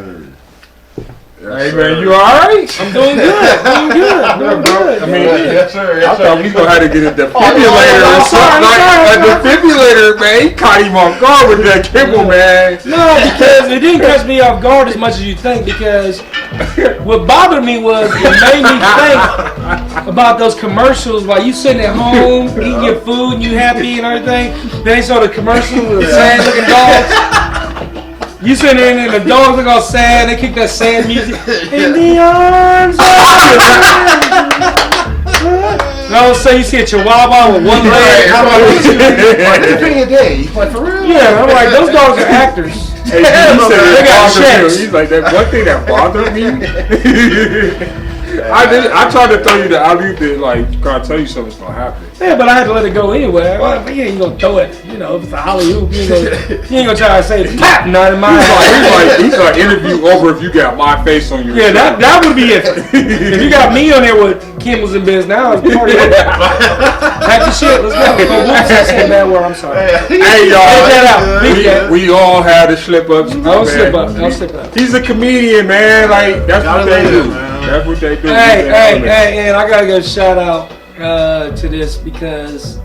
sir. Hey man, you alright? I'm doing good. I'm doing good. I mean, yes, sir. Yes, I thought we gonna have to get a defibrillator I'm or something. sorry. A defibrillator, man. He caught him off guard with that Kimball, man. No, because it didn't catch me off guard as much as you think. Because what bothered me was it made me think about those commercials while you sitting at home eating your food and you happy and everything. Then they saw the commercial with the sad looking dogs. You sitting there and the dogs look all sad. They kick that sad music. In the arms of and all of a sudden you see a chihuahua with one leg. Depending of day. Like, for real? Yeah, I'm like, those dogs are actors. Hey, he said They got bothered him. checks. He's like, that one thing that bothered me. I tried to throw you the alley to like try to tell you something's gonna happen. Yeah, but I had to let it go anyway. Well, you ain't gonna throw it. You know, if it's a alley oop, you ain't gonna try to say pap. Not in my He's like interview over if you got my face on your Yeah, that would be it. If you got me on there with Kimmel's and Biz now, it's party. Pack your shit. Let's go. Whoops, I said that word. I'm sorry. Hey y'all, Big that. we all had to slip ups. Don't slip up. Don't slip up. He's a comedian, man. Like that's what they do. Man. That's what they do. Hey, and I gotta give a shout out to this because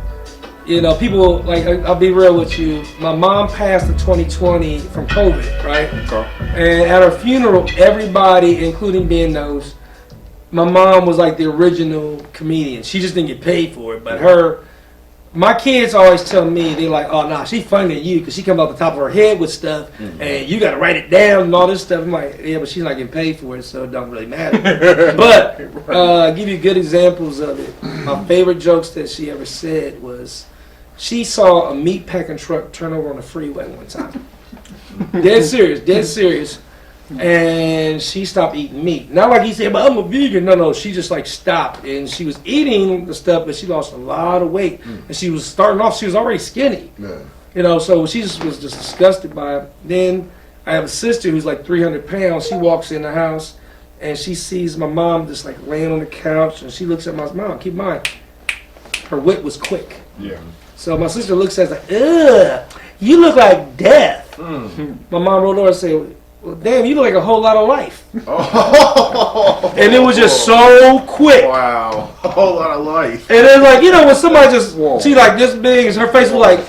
you know people like I'll be real with you. My mom passed in 2020 from COVID, right? Okay. And at her funeral, everybody, including Ben, knows my mom was like the original comedian. She just didn't get paid for it, but my kids always tell me, they're like, oh, nah, she's funnier than you because she comes off the top of her head with stuff and you got to write it down and all this stuff. I'm like, yeah, but she's not getting paid for it, so it don't really matter. But I'll give you good examples of it. My favorite jokes that she ever said was she saw a meat packing truck turn over on the freeway one time. Dead serious. And she stopped eating meat. Not like he said, but I'm a vegan. No, she just like stopped and she was eating the stuff, but she lost a lot of weight. And she was starting off, she was already skinny. Yeah. You know, so she just was just disgusted by it. Then I have a sister who's like 300 pounds. She walks in the house and she sees my mom just like laying on the couch and she looks at my mom. Keep in mind, her wit was quick. Yeah. So my sister looks at us like, ugh, you look like death. My mom rolled over and said, well, damn, you look like a whole lot of life. Oh. And it was just so quick. Wow. A whole lot of life. And then like, you know, when somebody just, she like this big and her face was like,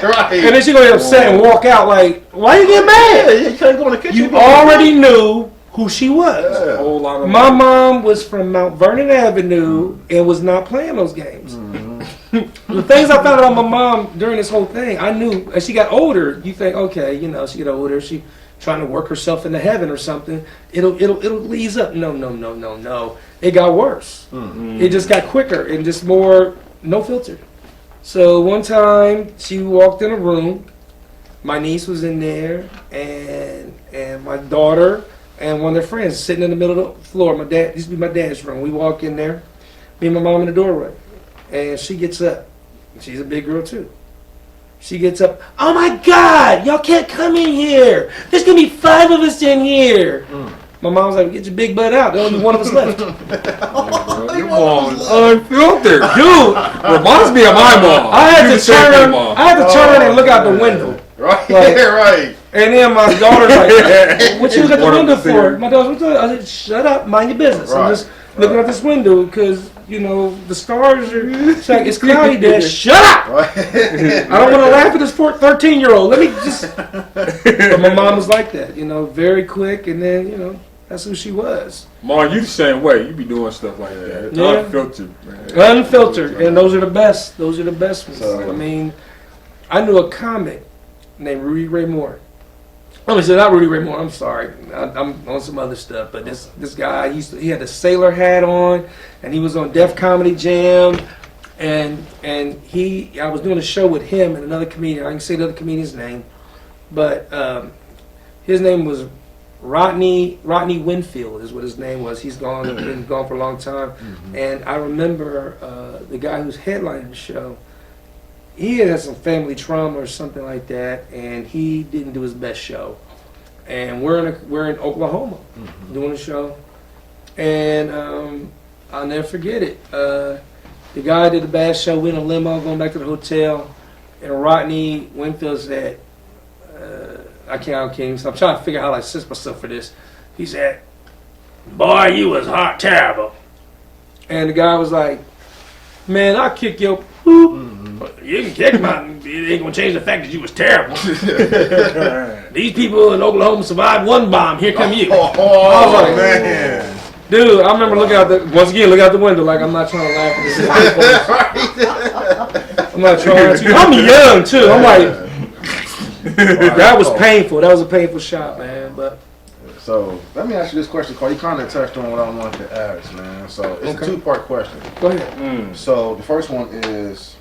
Right. and then she gonna get upset and walk out like, why you get mad? Yeah, you can't go in the kitchen. You already knew who she was. Yeah. A whole lot of My mom was from Mount Vernon Avenue and was not playing those games. The things I found out about my mom during this whole thing, I knew as she got older, you think, okay, you know, she get older, she trying to work herself into heaven or something. It'll ease up. No. It got worse. It just got quicker and just more no filter. So one time she walked in a room, my niece was in there, and my daughter and one of their friends sitting in the middle of the floor. My dad used to be my dad's room. We walk in there, me and my mom in the doorway, and she gets up. She's a big girl too. She gets up. Oh my God! Y'all can't come in here. There's gonna be 5 of us in here. My mom's like, get your big butt out. There's only one of us left. Your mom's unfiltered, dude. Reminds me of my mom. I had You to said that, turn. Mom. I had to turn and look out the window. Right. Like- Right. And then my daughter's like, what you look at the One of window us for? here. My daughter's like, I said, shut up, mind your business. I'm Right. just looking out this window because, you know, the stars are, it's like, it's cloudy there. Shut up! Right. I don't want to laugh at this 13-year-old. Let me just. But my mom was like that, you know, very quick, and then, you know, that's who she was. Mom, you the same way. You be doing stuff like that. Yeah. Unfiltered, man. Unfiltered, and those are the best. Those are the best ones. So- I mean, I knew a comic named Rudy Ray Moore. Oh, so not Rudy Ray Moore. I'm sorry. I'm on some other stuff, but this guy he had a sailor hat on, and he was on Def Comedy Jam, and I was doing a show with him and another comedian. I can say the other comedian's name, but his name was Rodney Winfield is what his name was. He's been gone for a long time, and I remember the guy who's headlining the show. He had some family trauma or something like that, and he didn't do his best show. And we're in Oklahoma doing a show, and I'll never forget it. The guy did a bad show. We in a limo going back to the hotel, and Rodney Winfield said, I can't even. I'm trying to figure out how to assist myself for this. He said, "Boy, you was hot terrible," and the guy was like, "Man, I'll kick your poop. You can kick my. It ain't gonna change the fact that you was terrible. These people in Oklahoma survived one bomb. Here come you." Oh, I was like, man. Dude, I remember looking out look out the window like I'm not trying to laugh at this. I'm not trying to. I'm young too. I'm like, that was painful. That was a painful shot, man. But So let me ask you this question, Carl. You kind of touched on what I wanted to ask, man. So it's a two-part question. go ahead. So the first one is,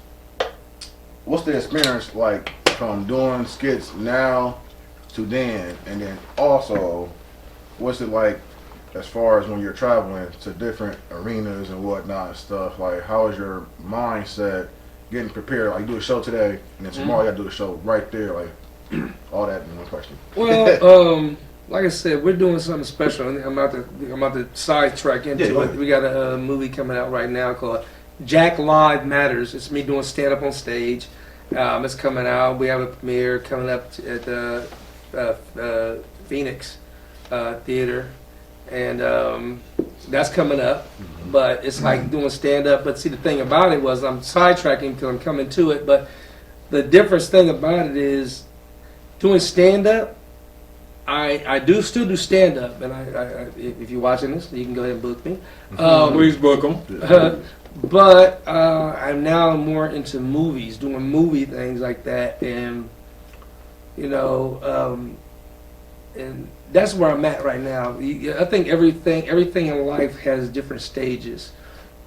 what's the experience like from doing skits now to then, and then also, what's it like as far as when you're traveling to different arenas and whatnot and stuff? Like, how is your mindset getting prepared? Like, you do a show today, and then tomorrow you got to do a show right there. Like, all that in one question. Well, like I said, we're doing something special. And I'm about to sidetrack into go it. ahead. We got a movie coming out right now called Jack Live Matters. It's me doing stand up on stage. It's coming out. We have a premiere coming up at the Phoenix Theater, and that's coming up. But it's like doing stand up. But see, the thing about it was I'm sidetracking because I'm coming to it. But the difference thing about it is doing stand up. I still do stand up, and I if you're watching this, you can go ahead and book me. Please book them. But I'm now more into movies, doing movie things like that, and you know, and that's where I'm at right now. I think everything in life has different stages.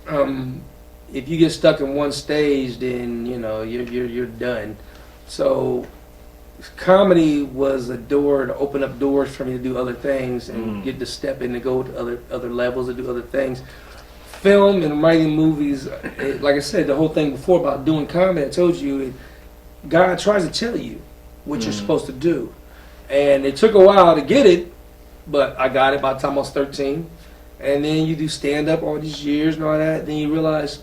If you get stuck in one stage, then you know you're done. So comedy was a door to open up doors for me to do other things and get to step in and go to other levels and do other things. Film and writing movies, like I said, the whole thing before about doing comedy, I told you, God tries to tell you what you're supposed to do. And it took a while to get it, but I got it by the time I was 13. And then you do stand up all these years and all that, then you realize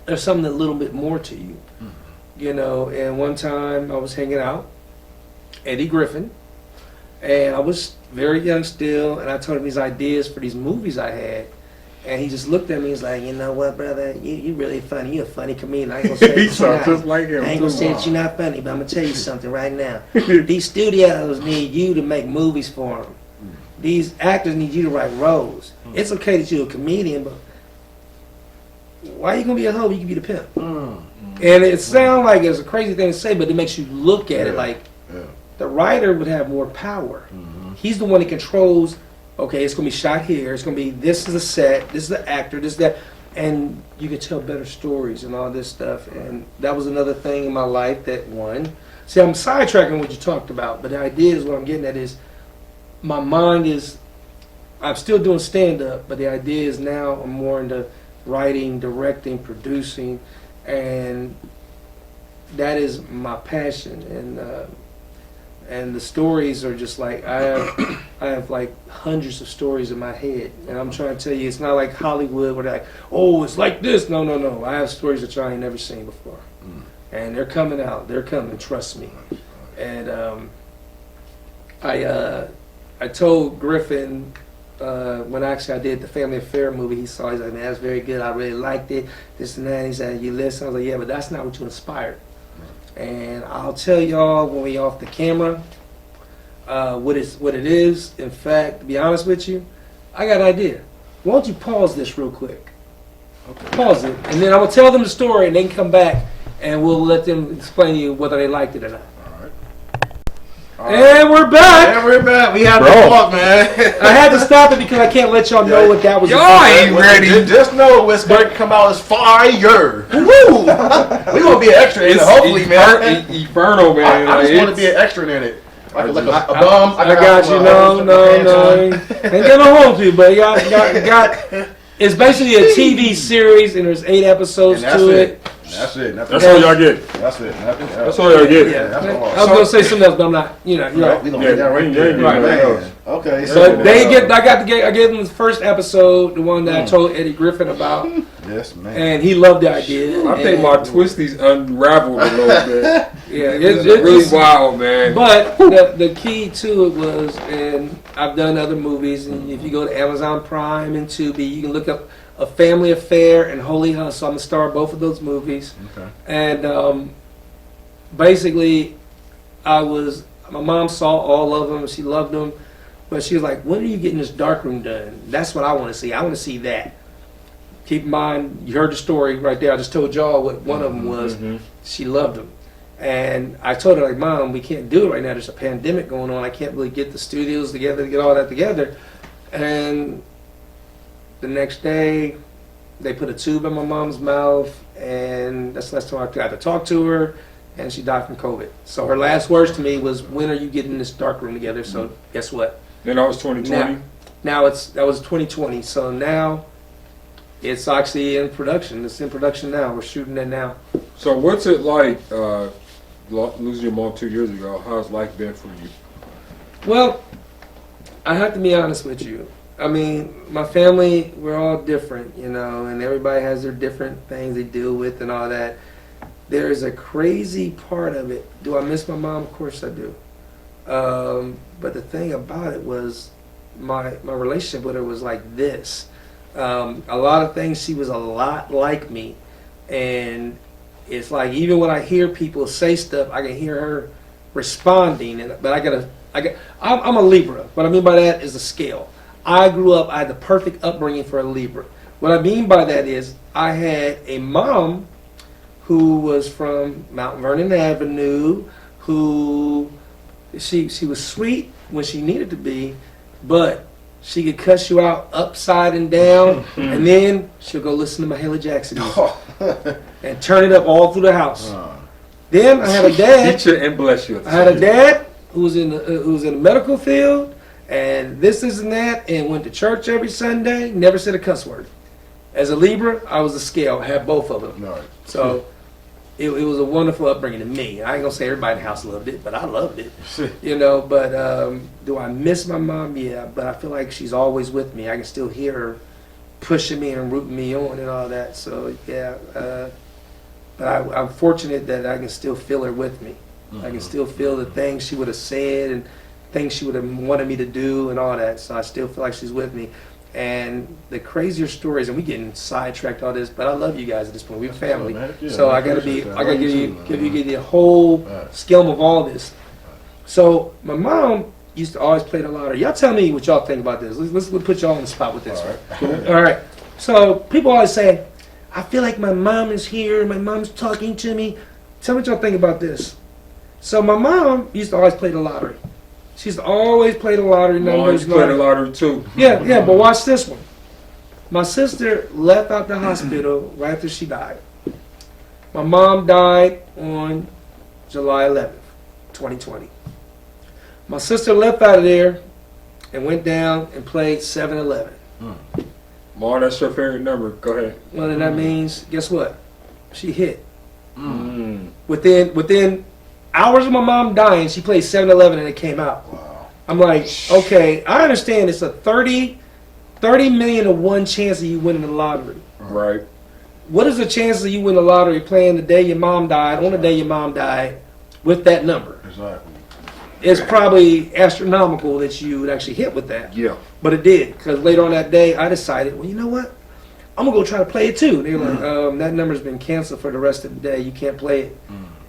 there's something a little bit more to you. You know, and one time I was hanging out, Eddie Griffin, and I was very young still, and I told him these ideas for these movies I had, and he just looked at me and was like, you know what, brother, you really funny, you a funny comedian. I ain't gonna say He that sounds you're just not. like him. I ain't gonna say that you're not funny, but I'm gonna tell you something right now. These studios need you to make movies for them. These actors need you to write roles. It's okay that you're a comedian, but why you gonna be a hoe? You can be the pimp. And it sounds like it's a crazy thing to say, but it makes you look at it like the writer would have more power. He's the one that controls, okay, it's going to be shot here, it's going to be, this is the set, this is the actor, this, that, and you can tell better stories and all this stuff. And that was another thing in my life that one. See, I'm sidetracking what you talked about, but the idea is what I'm getting at is my mind is, I'm still doing stand-up, but the idea is now I'm more into writing, directing, producing, and that is my passion. And the stories are just like I have like hundreds of stories in my head, and I'm trying to tell you, it's not like Hollywood where they're like, oh, it's like this. No. I have stories that you ain't never seen before, and they're coming out. They're coming. Trust me. And I told Griffin when actually I did the Family Affair movie, he saw. He's like, man, that's very good. I really liked it. This and that. And he said, you listen. I was like, yeah, but that's not what you inspired. And I'll tell y'all when we off the camera what it is. In fact, to be honest with you, I got an idea. Why don't you pause this real quick? Okay. Pause it, and then I will tell them the story, and they can come back, and we'll let them explain to you whether they liked it or not. And we're back. And we're back. We had to talk, man. I had to stop it because I can't let y'all know what that was. Y'all ain't ready. Just know what's going to come out as fire. Woo! We gonna be an extra in it, hopefully, man. Inferno, man. I just want to be an extra in it, like a bum. I got you. No. Ain't gonna hold you, but got. It's basically a TV series, and there's 8 episodes to it. That's it. That's all y'all get. That's it. That's all y'all get. Yeah, that's all. I was gonna say something else, but I'm not. You know, you're right. We don't get that right there. Right. Okay. So they get. I gave them the first episode, the one that I told Eddie Griffin about. Yes, man. And he loved the idea. I think my twisties unraveled a little bit. Yeah, It's really wild, man. But the key to it was, and I've done other movies, and if you go to Amazon Prime and Tubi, you can look up A Family Affair and Holy Hustle. I'm the star of both of those movies. Okay. And basically, my mom saw all of them. She loved them. But she was like, when are you getting this darkroom done? That's what I want to see. I want to see that. Keep in mind, you heard the story right there. I just told y'all what one of them was. She loved them. And I told her, like, Mom, we can't do it right now. There's a pandemic going on. I can't really get the studios together to get all that together. And the next day, they put a tube in my mom's mouth, and that's the last time I got to talk to her, and she died from COVID. So her last words to me was, when are you getting this dark room together? So guess what? Then that was 2020. Now that was 2020. So now it's actually in production. It's in production now. We're shooting it now. So what's it like losing your mom 2 years ago? How's life been for you? Well, I have to be honest with you. I mean, my family, we're all different, you know, and everybody has their different things they deal with and all that. There's a crazy part of it. Do I miss my mom? Of course I do. But the thing about it was my relationship with her was like this. A lot of things, she was a lot like me. And it's like, even when I hear people say stuff, I can hear her responding. But I'm a Libra. What I mean by that is a scale. I had the perfect upbringing for a Libra. What I mean by that is I had a mom who was from Mount Vernon Avenue, who she was sweet when she needed to be, but she could cuss you out upside and down, and then she'll go listen to Mahalia Jackson and turn it up all through the house. Then I had a dad. Teach you and bless you. I had a dad who was in the medical field, and this and that, and went to church every Sunday. Never said a cuss word. As a Libra, I was a scale. I had both of them. Right. So it was a wonderful upbringing to me. I ain't gonna say everybody in the house loved it, but I loved it. You know. But do I miss my mom? Yeah. But I feel like she's always with me. I can still hear her pushing me and rooting me on and all that. So yeah. But I'm fortunate that I can still feel her with me. I can still feel the things she would have said and things she would have wanted me to do and all that. So I still feel like she's with me. And the crazier stories, and we getting sidetracked all this, but I love you guys at this point. We're family. So I gotta give you the whole scale of all this. So my mom used to always play the lottery. Y'all tell me what y'all think about this. Let's put y'all on the spot with this one. All right. So people always say, I feel like my mom is here, my mom's talking to me. Tell me what y'all think about this. So my mom used to always play the lottery. She used to always play the lottery numbers. Play the lottery too. Yeah, but watch this one. My sister left out the hospital right after she died. My mom died on July 11th, 2020. My sister left out of there and went down and played 7-Eleven. Mom, that's your favorite number. Go ahead. Well, then that means, guess what? She hit. Within hours of my mom dying, she played 7-Eleven and it came out. Wow. I'm like, okay, I understand it's a 30 million to 1 chance of you winning the lottery. Right. What is the chances of you win the lottery playing the day your mom died, on the day your mom died, with that number? Exactly. It's probably astronomical that you would actually hit with that. Yeah. But it did, because later on that day, I decided, well, you know what? I'm going to go try to play it too. They were like, that number's been canceled for the rest of the day. You can't play it.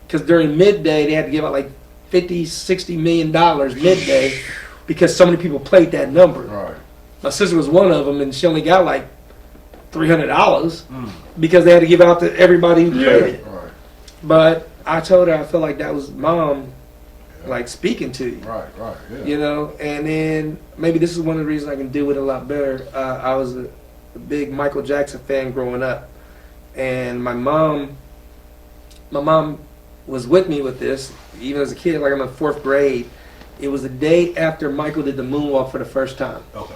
Because during midday, they had to give out like $50, $60 million midday because so many people played that number. Right. My sister was one of them, and she only got like $300 because they had to give out to everybody who played it. Right. But I told her I felt like that was mom, like speaking to you. Right. Yeah. You know, and then maybe this is one of the reasons I can do it a lot better. I was a big Michael Jackson fan growing up, and my mom was with me with this, even as a kid, like I'm in 4th grade. It was the day after Michael did the moonwalk for the first time. Okay.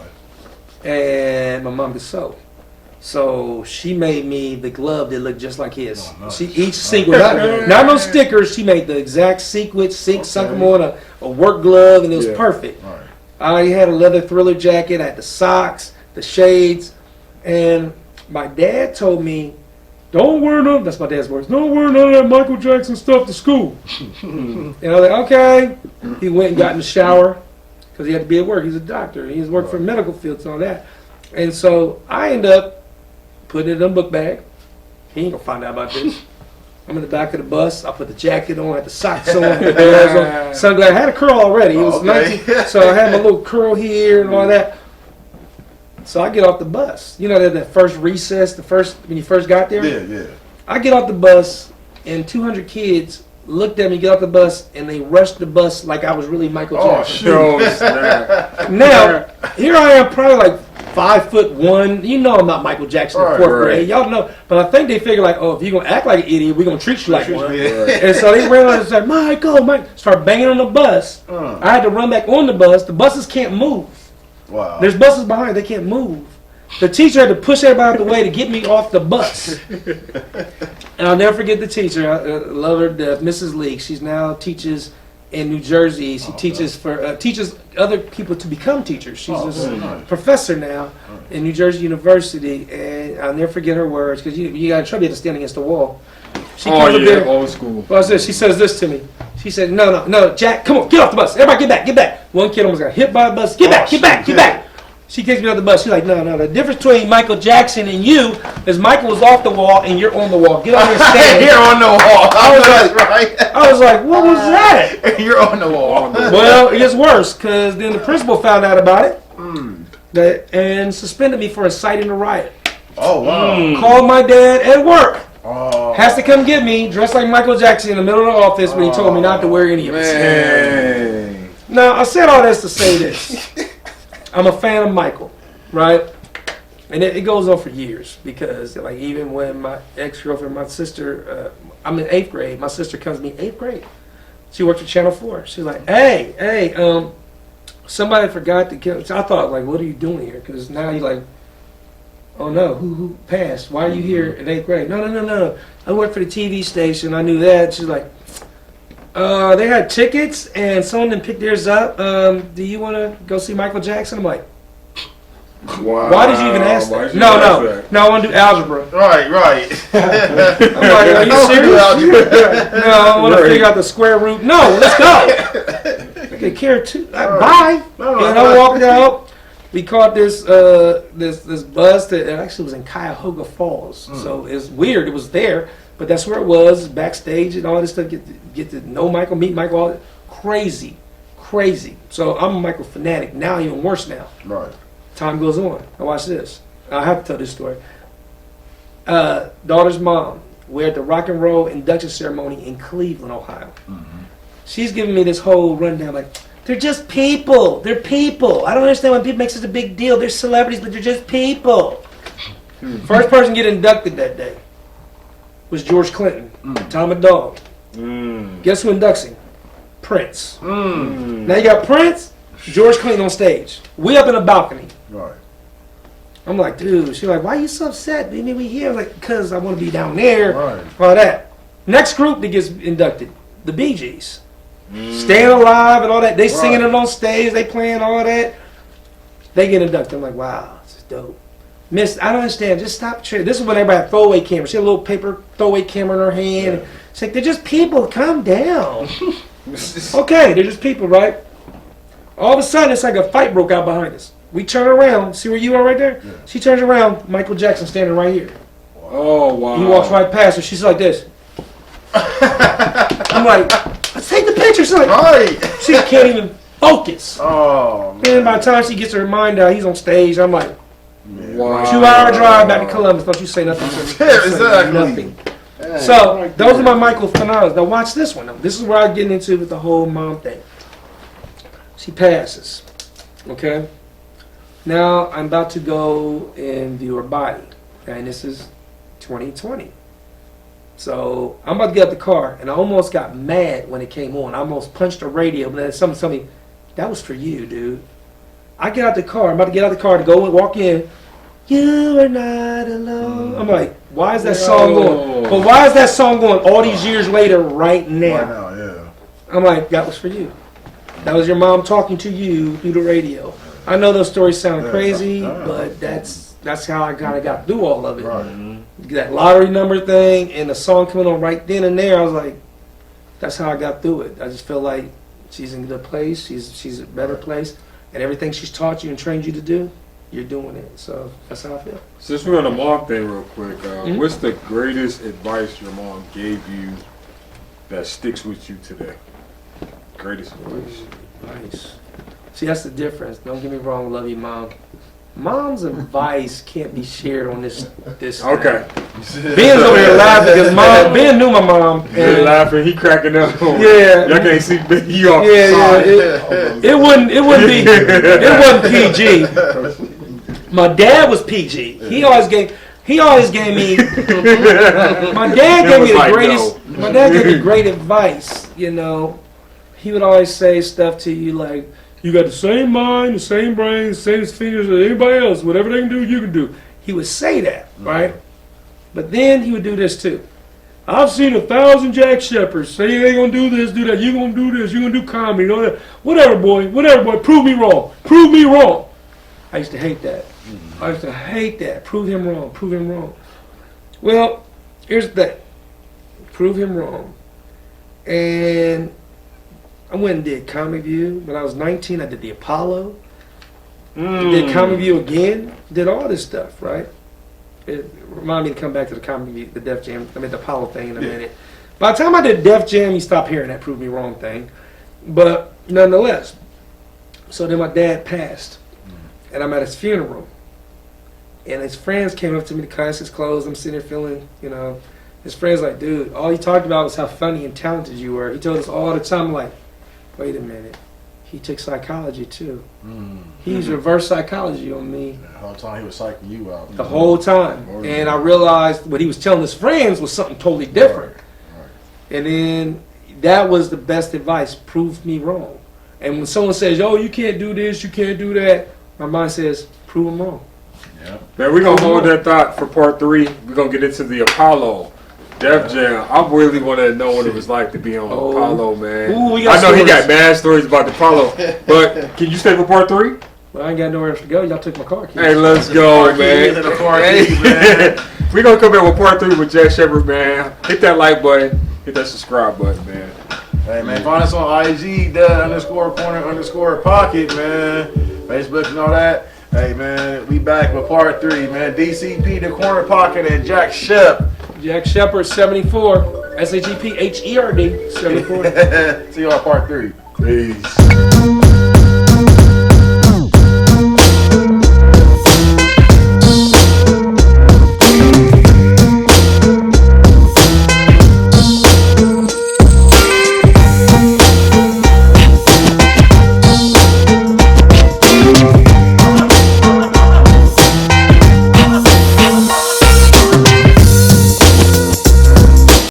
And my mom could sew. So she made me the glove that looked just like his. Oh, nice. Each sequence, not no stickers, she made the exact sequence, sunk them on a work glove, and it was perfect. Right. I had a leather Thriller jacket, I had the socks, the shades, and my dad told me Don't wear none. That's my dad's words. Don't wear none of that Michael Jackson stuff to school. And I was like, okay. He went and got in the shower because he had to be at work. He's a doctor. He's worked for medical fields and all that. And so I end up putting it in a book bag. He ain't gonna find out about this. I'm in the back of the bus. I put the jacket on, had the socks on, the gloves on, sunglasses. I had a curl already. It was 19, so I had my little curl here and all that. So I get off the bus. You know that first recess, when you first got there? Yeah. I get off the bus and 200 kids looked at me, get off the bus, and they rushed the bus like I was really Michael Jackson. Oh, snap. Now, here I am probably like 5'1". You know I'm not Michael Jackson in 4th grade. Y'all know. But I think they figure like, oh, if you're going to act like an idiot, we're going to treat you like one. And so they ran out and said, Michael. Start banging on the bus. I had to run back on the bus. The buses can't move. Wow. There's buses behind. They can't move. The teacher had to push everybody out the way to get me off the bus. And I'll never forget the teacher. I love her, Mrs. Leake. She's now teaches in New Jersey. She teaches other people to become teachers. She's a professor now in New Jersey University. And I'll never forget her words because you got in trouble. You had to stand against the wall. She comes up there. Old school. She says this to me. She said, no, Jack, come on, get off the bus. Everybody get back. One kid almost got hit by a bus. Get back. She takes me off the bus. She's like, no. The difference between Michael Jackson and you is Michael was off the wall and you're on the wall. Get on here, stand here on the wall. I was like, what was that? You're on the wall. Well, it gets worse because then the principal found out about it and suspended me for inciting a riot. Oh, wow. Called my dad at work. Oh. Has to come get me, dressed like Michael Jackson in the middle of the office when he told me not to wear any of it. Now, I said all this to say this. I'm a fan of Michael, right? And it goes on for years because, like, even when my ex-girlfriend, my sister, I'm in 8th grade. My sister comes to me 8th grade. She worked at Channel 4. She's like, hey, somebody forgot to kill. So I thought, like, what are you doing here? Because now you're like, oh no, who passed? Why are you here in 8th grade? No. I worked for the TV station. I knew that. She's like, they had tickets and someone didn't pick theirs up. Do you want to go see Michael Jackson? I'm like, wow. Why did you even ask that? No, I want to do algebra. Right. I'm like, are you serious? No, I want to figure out the square root. No, let's go. Okay, care too. Bye. And I walked out. We caught this bus that actually was in Cuyahoga Falls. So it's weird. It was there, but that's where it was, backstage and all this stuff. Get to know Michael, meet Michael. All that. Crazy. So I'm a Michael fanatic now, even worse now. Right. Time goes on. Now watch this. I have to tell this story. Daughter's mom. We're at the rock and roll induction ceremony in Cleveland, Ohio. She's giving me this whole rundown like, they're just people. They're people. I don't understand why people make such a big deal. They're celebrities, but they're just people. First person to get inducted that day was George Clinton. Tom and Dog. Guess who inducts him? Prince. Now you got Prince, George Clinton on stage. We up in a balcony. Right. I'm like, dude. She's like, why are you so upset? Maybe we here. I'm like, because I want to be down there. Right. All that. Next group that gets inducted, the Bee Gees. Staying Alive and all that. They singing it on stage. They playing all that. They get inducted. I'm like, wow, this is dope. Miss, I don't understand. Just stop. This is when everybody had throwaway cameras. She had a little paper throwaway camera in her hand. Yeah. She's like, they're just people. Calm down. Okay, they're just people, right? All of a sudden, it's like a fight broke out behind us. We turn around. See where you are right there? Yeah. She turns around. Michael Jackson standing right here. Oh, wow. He walks right past her. She's like this. I'm like, let's take the picture. She's like, she can't even focus. Oh, man. And by the time she gets her mind out, he's on stage. I'm like, wow. 2-hour drive back to Columbus. Don't you say nothing to me. Yeah, exactly. Nothing. So, those are my Michael finales. Now, watch this one. This is where I get into with the whole mom thing. She passes. Okay? Now, I'm about to go and view her body. And this is 2020. So I'm about to get out the car, and I almost got mad when it came on. I almost punched the radio, but then someone told me, that was for you, dude. I get out the car. I'm about to get out the car to go and walk in. You are not alone. I'm like, why is that song going? But why is that song going all these years later right now? Right now, yeah. I'm like, that was for you. That was your mom talking to you through the radio. I know those stories sound crazy, but that's how I kind of got through all of it. Right. that lottery number thing and the song coming on right then and there, I was like, that's how I got through it. I just feel like she's in a good place. She's a better place, and everything she's taught you and trained you to do, you're doing it. So that's how I feel. Since we're on the mom thing real quick, Mhm. what's the greatest advice your mom gave you that sticks with you today? Greatest advice. Nice. See, that's the difference. Don't get me wrong, love you, Mom. Mom's advice can't be shared on this. Okay. Ben's over here laughing because Ben knew my mom. You're laughing, he cracking up. Yeah. Y'all can't see Ben, he off Yeah, the side. it wouldn't be, it wasn't PG. My dad was PG. He always gave me, my dad It gave was me the like, greatest, no. my dad gave me great advice, you know. He would always say stuff to you like, you got the same mind, the same brain, the same fingers as anybody else. Whatever they can do, you can do. He would say that, right? But then he would do this too. I've seen 1,000 Jack Sheppards say you ain't gonna do this, do that. You gonna do this. You gonna do comedy, all that. Whatever, boy. Prove me wrong. Prove me wrong. I used to hate that. I used to hate that. Prove him wrong. Prove him wrong. Well, here's the thing. Prove him wrong. And I went and did Comic View. When I was 19, I did the Apollo. Did Comic View again. Did all this stuff, right? It reminded me to come back to the Comic View, the Def Jam, the Apollo thing in a minute. By the time I did Def Jam, you stopped hearing that Prove Me Wrong thing. But nonetheless, so then my dad passed. And I'm at his funeral. And his friends came up to me to class his clothes. I'm sitting there feeling, you know, his friends like, dude, all he talked about was how funny and talented you were. He told us all the time, like, wait a minute. He took psychology too. He used reverse psychology on me The whole time he was psyching you out. the whole time. And I realized what he was telling his friends was something totally different. And then that was the best advice. Prove me wrong. And when someone says, oh, you can't do this, you can't do that, my mind says, prove them wrong. Man, we're going to hold that thought for part 3. We're going to get into the Apollo. Def Jam. I really want to know what it was like to be on Apollo, man. Ooh, we I got know he stories. got mad stories about the Apollo, but can you stay for part 3? Well, I ain't got nowhere else to go. Y'all took my car keys. Hey, let's go, man. Keys and the car keys, man. We're going to come back with part 3 with Jack Shepherd, man. Hit that like button. Hit that subscribe button, man. Hey, man, find us on IG, _corner_pocket, man. Facebook and all that. Hey, man, we back with part 3, man. DCP, the Corner Pocket, and Jack Shep. Jack Shepard, 74. SHEPHERD, 74. See you on part 3. Peace.